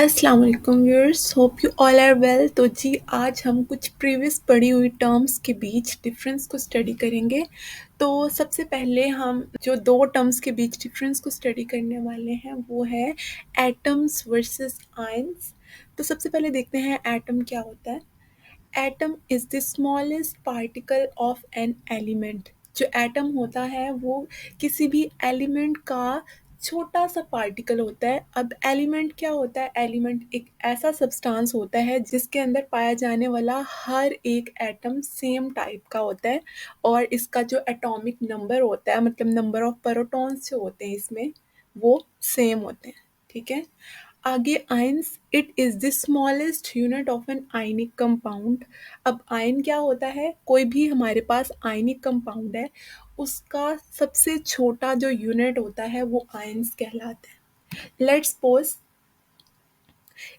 अस्सलाम वालेकुम viewers, hope you all are well. तो जी आज हम कुछ प्रीवियस पढ़ी हुई टर्म्स के बीच डिफरेंस को स्टडी करेंगे। तो सबसे पहले हम जो दो टर्म्स के बीच डिफरेंस को स्टडी करने वाले हैं वो है एटम्स वर्सेस आयंस। तो सबसे पहले देखते हैं एटम क्या होता है। Atom is the smallest particle of an element. जो एटम होता है वो किसी भी एलिमेंट का छोटा सा पार्टिकल होता है। अब एलिमेंट क्या होता है? एलिमेंट एक ऐसा सब्सटेंस होता है जिसके अंदर पाया जाने वाला हर एक एटम सेम टाइप का होता है और इसका जो एटॉमिक नंबर होता है, मतलब नंबर ऑफ प्रोटॉन्स जो होते हैं इसमें, वो सेम होते हैं। ठीक है। आगे ions, it is the smallest unit of an ionic compound. अब आयन क्या होता है? कोई भी हमारे पास आयनिक कंपाउंड है उसका सबसे छोटा जो यूनिट होता है वो आयंस कहलाता है। लेट्स सपोज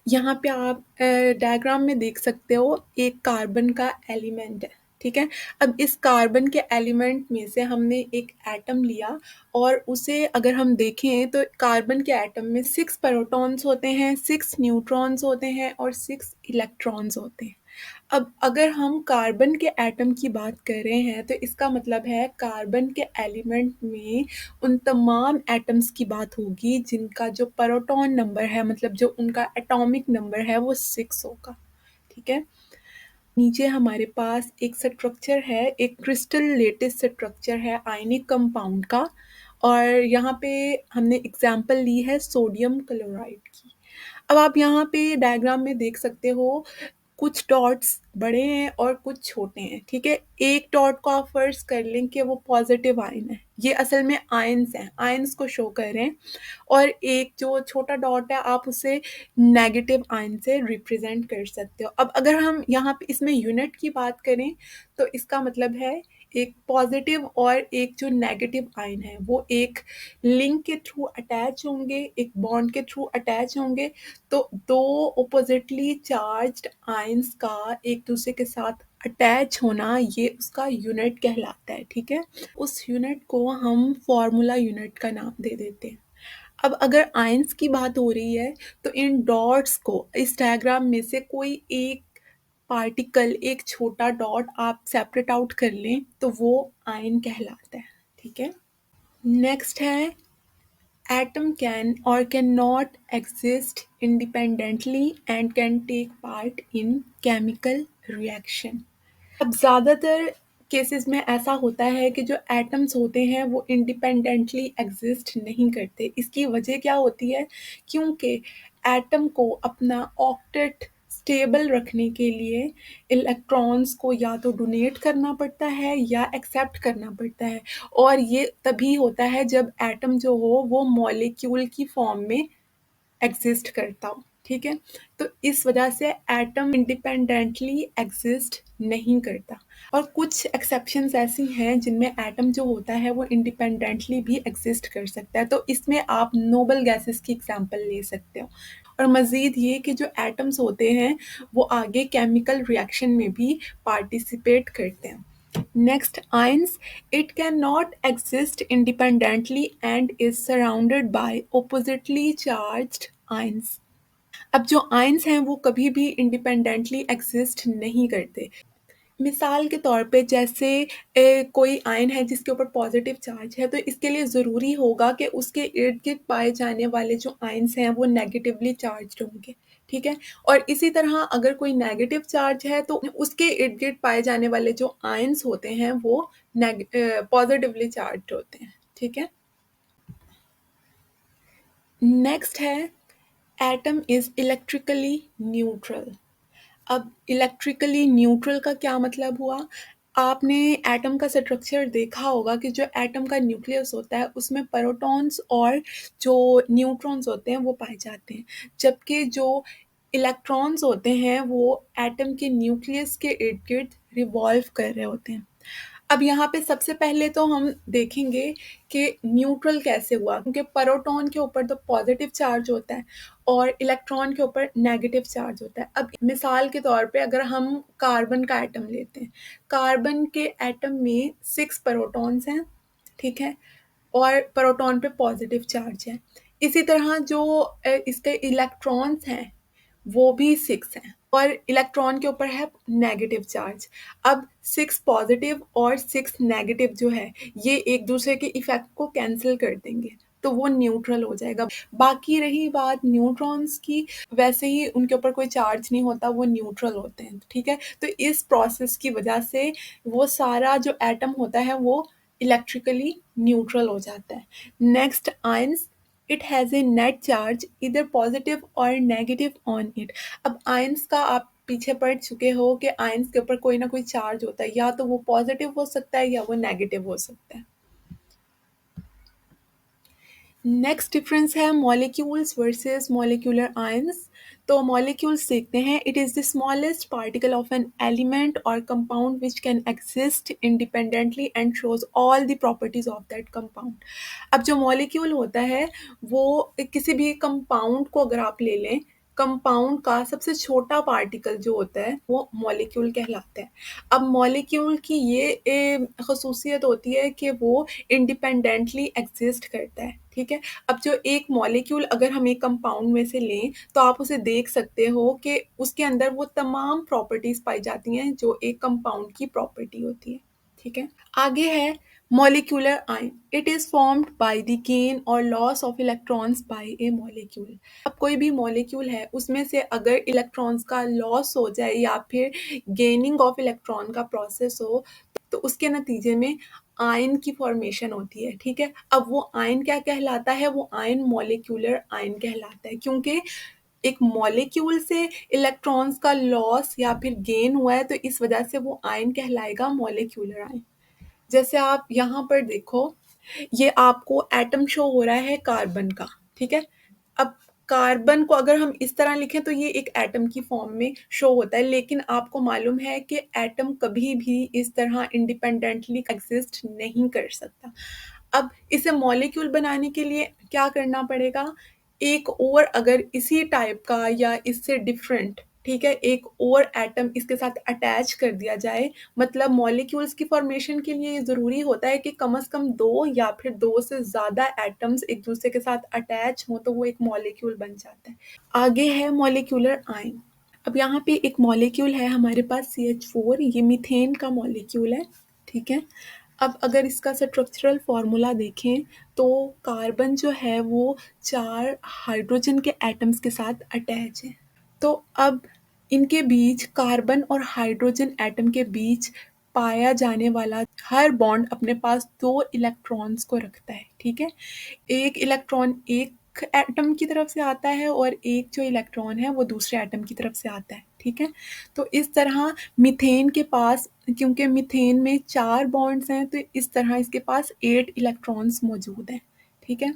यहाँ पे आप डायग्राम में देख सकते हो एक कार्बन का एलिमेंट है। ठीक है। अब इस कार्बन के एलिमेंट में से हमने एक एटम लिया और उसे अगर हम देखें तो कार्बन के एटम में 6 प्रोटॉन्स होते हैं, 6 न्यूट्रॉन्स होते हैं और 6 इलेक्ट्रॉन्स होते हैं। अब अगर हम कार्बन के एटम की बात कर रहे हैं तो इसका मतलब है कार्बन के एलिमेंट में उन तमाम एटम्स की बात होगी जिनका जो प्रोटॉन नंबर है, मतलब जो उनका एटॉमिक नंबर है, वो 6 होगा। ठीक है। नीचे हमारे पास एक स्ट्रक्चर है, एक क्रिस्टल लेटिस स्ट्रक्चर है आयनिक कंपाउंड का, और यहाँ पे हमने एग्जाम्पल ली है सोडियम क्लोराइड की। अब आप यहाँ पे डायग्राम में देख सकते हो कुछ डॉट्स बड़े हैं और कुछ छोटे हैं। ठीक है। एक डॉट को आप फर्ज कर लें कि वो पॉजिटिव आयन है, ये असल में आयंस हैं, आयंस को शो कर रहे हैं। और एक जो छोटा डॉट है आप उसे नेगेटिव आयन से रिप्रेजेंट कर सकते हो। अब अगर हम यहाँ पे इसमें यूनिट की बात करें तो इसका मतलब है एक पॉजिटिव और एक जो नेगेटिव आयन है वो एक लिंक के थ्रू अटैच होंगे, एक बॉन्ड के थ्रू अटैच होंगे। तो दो ऑपोजिटली चार्ज्ड आयंस का एक दूसरे के साथ अटैच होना, ये उसका यूनिट कहलाता है। ठीक है। उस यूनिट को हम फॉर्मूला यूनिट का नाम दे देते हैं। अब अगर आयंस की बात हो रही है तो इन डॉट्स को इस डायग्राम में से कोई एक पार्टिकल, एक छोटा डॉट आप सेपरेट आउट कर लें तो वो आयन कहलाता है। ठीक है। नेक्स्ट है atom can or cannot exist independently and can take part in chemical reaction। अब ज़्यादातर केसेस में ऐसा होता है कि जो एटम्स होते हैं वो इंडिपेंडेंटली एग्जिस्ट नहीं करते। इसकी वजह क्या होती है? क्योंकि एटम को अपना ऑक्टेट स्टेबल रखने के लिए इलेक्ट्रॉन्स को या तो डोनेट करना पड़ता है या एक्सेप्ट करना पड़ता है, और ये तभी होता है जब एटम जो हो वो मॉलिक्यूल की फॉर्म में एग्जिस्ट करता हो। ठीक है। तो इस वजह से एटम इंडिपेंडेंटली एग्जिस्ट नहीं करता। और कुछ एक्सेप्शंस ऐसी हैं जिनमें एटम जो होता है वो इंडिपेंडेंटली भी एग्जिस्ट कर सकता है। तो इसमें आप नोबल गैसेस की एग्जांपल ले सकते हो। और मज़ीद ये कि जो एटम्स होते हैं वो आगे केमिकल रिएक्शन में भी पार्टिसिपेट करते हैं। Next, ions. It cannot exist independently and is surrounded by oppositely charged ions. अब जो आयंस हैं वो कभी भी इंडिपेंडेंटली एग्जिस्ट नहीं करते। मिसाल के तौर पे जैसे कोई आयन है जिसके ऊपर पॉजिटिव चार्ज है तो इसके लिए ज़रूरी होगा कि उसके इर्द गिर्द पाए जाने वाले जो आयंस हैं वो नेगेटिवली चार्ज होंगे। ठीक है। और इसी तरह अगर कोई नेगेटिव चार्ज है तो उसके इर्द गिर्द पाए जाने वाले जो आयंस होते हैं वो पॉजिटिवली चार्ज होते हैं। ठीक है। नेक्स्ट है एटम इज इलेक्ट्रिकली न्यूट्रल। अब इलेक्ट्रिकली न्यूट्रल का क्या मतलब हुआ? आपने एटम का स्ट्रक्चर देखा होगा कि जो एटम का न्यूक्लियस होता है उसमें प्रोटॉन्स और जो न्यूट्रॉन्स होते हैं वो पाए जाते हैं, जबकि जो इलेक्ट्रॉन्स होते हैं वो एटम के न्यूक्लियस के इर्द गिर्द रिवॉल्व कर रहे होते हैं। अब यहाँ पे सबसे पहले तो हम देखेंगे कि न्यूट्रल कैसे हुआ, क्योंकि प्रोटॉन के ऊपर तो पॉजिटिव चार्ज होता है और इलेक्ट्रॉन के ऊपर नेगेटिव चार्ज होता है। अब मिसाल के तौर पे अगर हम कार्बन का एटम लेते हैं, कार्बन के एटम में 6 प्रोटॉन्स हैं। ठीक है। और प्रोटॉन पे पॉजिटिव चार्ज है। इसी तरह जो इसके इलेक्ट्रॉन्स हैं वो भी 6 है और इलेक्ट्रॉन के ऊपर है नेगेटिव चार्ज। अब 6 पॉजिटिव और 6 नेगेटिव जो है ये एक दूसरे के इफेक्ट को कैंसिल कर देंगे, तो वो न्यूट्रल हो जाएगा। बाकी रही बात न्यूट्रॉन्स की, वैसे ही उनके ऊपर कोई चार्ज नहीं होता, वो न्यूट्रल होते हैं, ठीक है। तो इस प्रोसेस की वजह से वो सारा जो एटम होता है वो इलेक्ट्रिकली न्यूट्रल हो जाता है। Next ions, it has a net charge इधर पॉजिटिव और नेगेटिव ऑन इट। अब आयंस का आप पीछे पढ़ चुके हो कि आयंस के ऊपर कोई ना कोई चार्ज होता है, या तो वो पॉजिटिव हो सकता है या वो नेगेटिव हो सकता है। नेक्स्ट डिफरेंस है मॉलिक्यूल्स वर्सेस मॉलिक्यूलर आयंस। तो मॉलिक्यूल्स देखते हैं, it is the smallest particle of an element और compound which can exist independently and shows all the properties of that compound. अब जो मॉलिक्यूल होता है वो किसी भी कंपाउंड को अगर आप ले लें, कंपाउंड का सबसे छोटा पार्टिकल जो होता है वो मॉलिक्यूल कहलाता है। अब मॉलिक्यूल की ये खसूसियत होती है कि वो इंडिपेंडेंटली एग्जिस्ट करता है, ठीक है। अब जो एक मॉलिक्यूल अगर हम एक कंपाउंड में से लें तो आप उसे देख सकते हो कि उसके अंदर वो तमाम प्रॉपर्टीज पाई जाती हैं जो एक कंपाउंड की प्रॉपर्टी होती है, ठीक है। आगे है molecular ion, it is formed by the gain और loss of electrons by a molecule. अब कोई भी मॉलिक्यूल है उसमें से अगर इलेक्ट्रॉन्स का लॉस हो जाए या फिर गेनिंग ऑफ इलेक्ट्रॉन का प्रोसेस हो तो उसके नतीजे में आयन की फॉर्मेशन होती है, ठीक है। अब वो आयन क्या कहलाता है, वो आयन मॉलिक्यूलर आयन कहलाता है, क्योंकि एक मॉलिक्यूल से इलेक्ट्रॉन्स का लॉस या फिर गेन हुआ है तो इस वजह से वो आयन कहलाएगा मॉलिक्यूलर आयन। जैसे आप यहाँ पर देखो, ये आपको एटम शो हो रहा है कार्बन का, ठीक है। अब कार्बन को अगर हम इस तरह लिखें तो ये एक एटम की फॉर्म में शो होता है, लेकिन आपको मालूम है कि एटम कभी भी इस तरह इंडिपेंडेंटली एग्जिस्ट नहीं कर सकता। अब इसे मॉलिक्यूल बनाने के लिए क्या करना पड़ेगा, एक और अगर इसी टाइप का या इससे डिफरेंट, ठीक है, एक और एटम इसके साथ अटैच कर दिया जाए, मतलब मॉलिक्यूल्स की फॉर्मेशन के लिए ये ज़रूरी होता है कि कम से कम 2 या फिर 2 से ज़्यादा एटम्स एक दूसरे के साथ अटैच हों तो वो एक मॉलिक्यूल बन जाता है। आगे है मॉलिक्यूलर आयन। अब यहाँ पे एक मॉलिक्यूल है हमारे पास CH4, ये मीथेन का मॉलिक्यूल है, ठीक है। अब अगर इसका स्ट्रक्चरल फार्मूला देखें तो कार्बन जो है वो 4 हाइड्रोजन के एटम्स के साथ अटैच है। तो अब इनके बीच कार्बन और हाइड्रोजन एटम के बीच पाया जाने वाला हर बॉन्ड अपने पास 2 इलेक्ट्रॉन्स को रखता है, ठीक है। एक इलेक्ट्रॉन एक एटम की तरफ से आता है और एक जो इलेक्ट्रॉन है वो दूसरे एटम की तरफ से आता है, ठीक है। तो इस तरह मीथेन के पास, क्योंकि मीथेन में 4 बॉन्ड्स हैं तो इस तरह इसके पास 8 इलेक्ट्रॉन्स मौजूद हैं, ठीक है।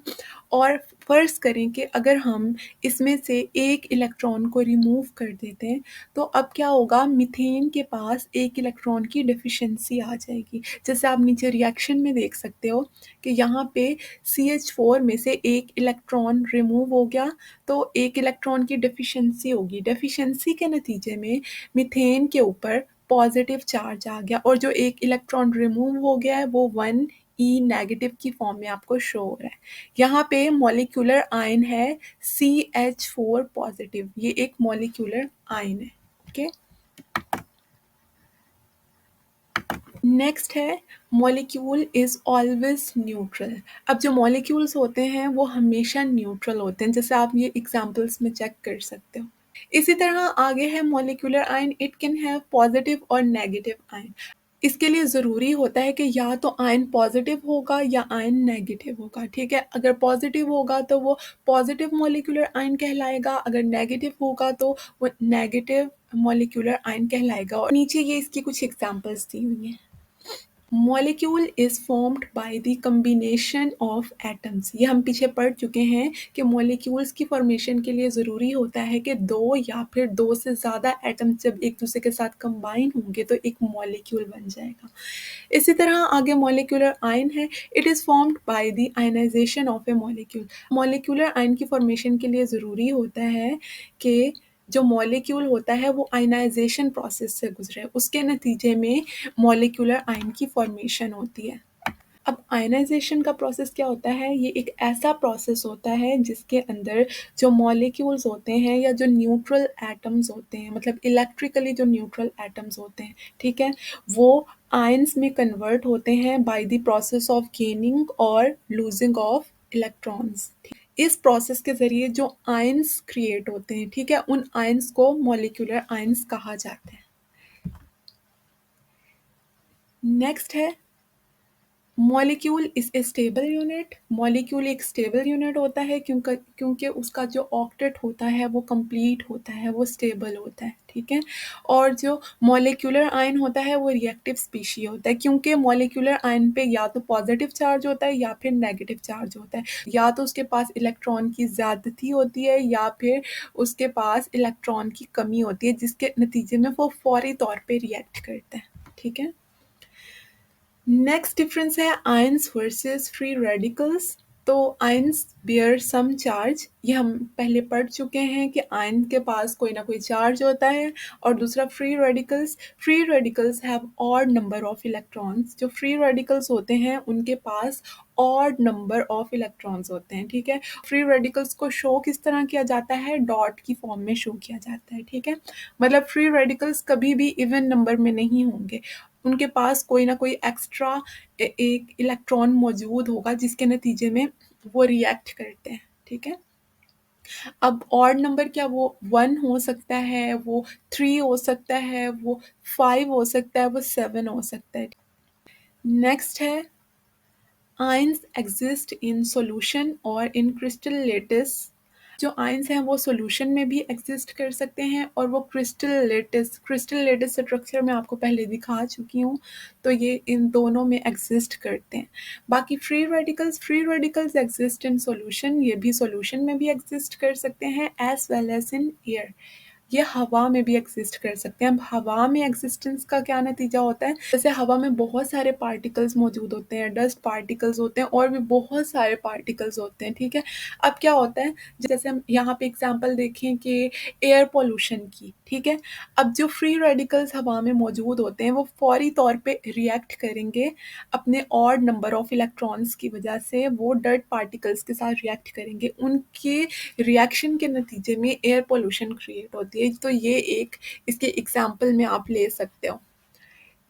और फ़र्ज़ करें कि अगर हम इसमें से एक इलेक्ट्रॉन को रिमूव कर देते हैं तो अब क्या होगा, मीथेन के पास एक इलेक्ट्रॉन की डेफिशिएंसी आ जाएगी। जैसे आप नीचे रिएक्शन में देख सकते हो कि यहाँ पे CH4 में से एक इलेक्ट्रॉन रिमूव हो गया तो एक इलेक्ट्रॉन की डेफिशिएंसी होगी। डेफिशिएंसी के नतीजे में मीथेन के ऊपर पॉजिटिव चार्ज आ गया और जो एक इलेक्ट्रॉन रिमूव हो गया है वो 1e नेगेटिव की फॉर्म में आपको शो हो रहा है। यहाँ पे मॉलिक्यूलर आयन है CH4 पॉजिटिव, ये एक मॉलिक्यूलर आयन है, ओके। नेक्स्ट है मॉलिक्यूल इज ऑलवेज न्यूट्रल। अब जो मॉलिक्यूल्स होते हैं वो हमेशा न्यूट्रल होते हैं, जैसे आप ये एग्जांपल्स में चेक कर सकते हो। इसी तरह आगे है molecular ion, it can have positive और नेगेटिव आयन। इसके लिए ज़रूरी होता है कि या तो आयन पॉजिटिव होगा या आयन नेगेटिव होगा, ठीक है। अगर पॉजिटिव होगा तो वो पॉजिटिव मॉलिक्यूलर आयन कहलाएगा, अगर नेगेटिव होगा तो वो नेगेटिव मॉलिक्यूलर आयन कहलाएगा। और नीचे ये इसकी कुछ एग्जांपल्स दी हुई हैं। Molecule is formed by the combination of atoms. ये हम पीछे पढ़ चुके हैं कि मॉलिक्यूल्स की फॉर्मेशन के लिए ज़रूरी होता है कि 2 या फिर 2 से ज़्यादा एटम्स जब एक दूसरे के साथ कंबाइन होंगे तो एक मॉलिक्यूल बन जाएगा। इसी तरह आगे मॉलिक्यूलर आयन है, it is formed by the ionization of a molecule. Molecular ion की फॉर्मेशन के लिए ज़रूरी होता है कि जो मॉलिक्यूल होता है वो आयनाइजेशन प्रोसेस से गुजरे, उसके नतीजे में मॉलिक्यूलर आयन की फॉर्मेशन होती है। अब आयनाइज़ेशन का प्रोसेस क्या होता है? ये एक ऐसा प्रोसेस होता है जिसके अंदर जो मॉलिक्यूल्स होते हैं या जो न्यूट्रल एटम्स होते हैं, मतलब इलेक्ट्रिकली जो न्यूट्रल एटम्स होते हैं, ठीक है? वो आयन्स में कन्वर्ट होते हैं by the process of gaining और लूज़िंग ऑफ इलेक्ट्रॉन्स। इस प्रोसेस के ज़रिए जो आयन्स क्रिएट होते हैं, ठीक है? उन आयन्स को मॉलिक्यूलर आयन्स कहा जाता है। नेक्स्ट है molecule is a stable unit. Molecule एक स्टेबल यूनिट होता है क्योंकि उसका जो ऑक्टेट होता है वो कंप्लीट होता है, वो स्टेबल होता है, ठीक है? और जो मॉलिक्यूलर आयन होता है वो रिएक्टिव स्पीशी होता है क्योंकि मॉलिक्यूलर आयन पे या तो पॉजिटिव चार्ज होता है या फिर नेगेटिव चार्ज होता है। या तो उसके पास इलेक्ट्रॉन की ज़्यादती होती है या फिर उसके पास इलेक्ट्रॉन की कमी होती है जिसके नतीजे में वो फौरी तौर पे रिएक्ट करता है, ठीक है? नेक्स्ट डिफरेंस है आयंस वर्सेस फ्री रेडिकल्स। तो आयंस बेयर सम चार्ज, ये हम पहले पढ़ चुके हैं कि आयन के पास कोई ना कोई चार्ज होता है। और दूसरा free radicals have odd number of electrons. जो फ्री रेडिकल्स होते हैं उनके पास ऑड नंबर ऑफ इलेक्ट्रॉन्स होते हैं, ठीक है? फ्री रेडिकल्स को शो किस तरह किया जाता है? डॉट की फॉर्म में शो किया जाता है, ठीक है? मतलब फ्री रेडिकल्स कभी भी इवन नंबर में नहीं होंगे, उनके पास कोई ना कोई एक्स्ट्रा एक इलेक्ट्रॉन मौजूद होगा जिसके नतीजे में वो रिएक्ट करते हैं, ठीक है? अब ऑड नंबर क्या वो 1 हो सकता है, वो 3 हो सकता है, वो 5 हो सकता है, वो 7 हो सकता है। नेक्स्ट है आयंस एग्जिस्ट इन सॉल्यूशन और इन क्रिस्टल लेटिस। जो आयंस हैं वो सॉल्यूशन में भी एग्जिस्ट कर सकते हैं और वो क्रिस्टल लेटिस स्ट्रक्चर मैं आपको पहले दिखा चुकी हूँ, तो ये इन दोनों में एग्जिस्ट करते हैं। बाकी free radicals exist in solution, ये भी सॉल्यूशन में भी एग्जिस्ट कर सकते हैं as well as in air. ये हवा में भी एग्जिस्ट कर सकते हैं। अब हवा में एग्जिस्टेंस का क्या नतीजा होता है? जैसे हवा में बहुत सारे पार्टिकल्स मौजूद होते हैं, डस्ट पार्टिकल्स होते हैं और भी बहुत सारे पार्टिकल्स होते हैं, ठीक है? अब क्या होता है, जैसे हम यहाँ पे एग्जांपल देखें कि एयर पोल्यूशन की, ठीक है? अब जो फ्री रेडिकल्स हवा में मौजूद होते हैं वो फौरी तौर पे रिएक्ट करेंगे अपने ऑड नंबर ऑफ इलेक्ट्रॉन्स की वजह से, वो डर्ट पार्टिकल्स के साथ रिएक्ट करेंगे। उनके रिएक्शन के नतीजे में एयर पोल्यूशन क्रिएट होती है, तो ये एक इसके एग्जाम्पल में आप ले सकते हो।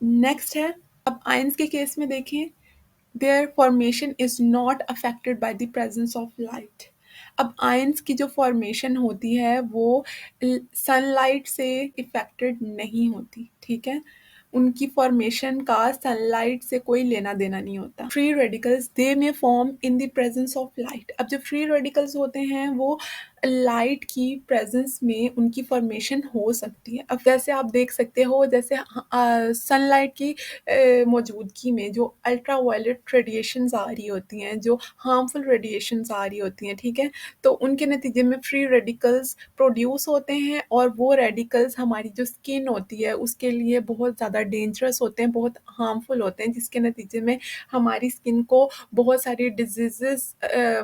नेक्स्ट है, अब आयंस के केस में देखें, there formation is not affected by the presence of light. अब आयंस की जो फॉर्मेशन होती है वो सनलाइट से इफेक्टेड नहीं होती, ठीक है? उनकी फॉर्मेशन का सनलाइट से कोई लेना देना नहीं होता। फ्री रेडिकल्स दे में form in the presence of light. अब जो फ्री रेडिकल्स होते हैं वो लाइट की प्रेजेंस में उनकी फॉर्मेशन हो सकती है। अब जैसे आप देख सकते हो, जैसे सनलाइट की मौजूदगी में जो अल्ट्रा वायलेट रेडिएशंस आ रही होती हैं, जो हार्मफुल रेडिएशंस आ रही होती हैं, ठीक है? तो उनके नतीजे में फ्री रेडिकल्स प्रोड्यूस होते हैं और वो रेडिकल्स हमारी जो स्किन होती है उसके लिए बहुत ज़्यादा डेंजरस होते हैं, बहुत हार्मफुल होते हैं, जिसके नतीजे में हमारी स्किन को बहुत सारी डिजीज़ेस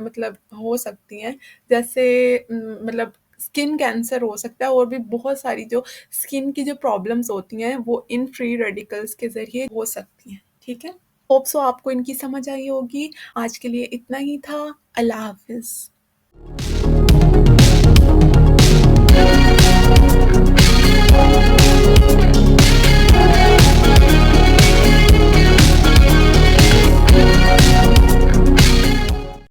मतलब हो सकती हैं। जैसे मतलब स्किन कैंसर हो सकता है और भी बहुत सारी जो स्किन की जो प्रॉब्लम्स होती हैं वो इन फ्री रेडिकल्स के ज़रिए हो सकती हैं, ठीक है? होप सो आपको इनकी समझ आई होगी। आज के लिए इतना ही था। अल्लाह हाफ़िज़।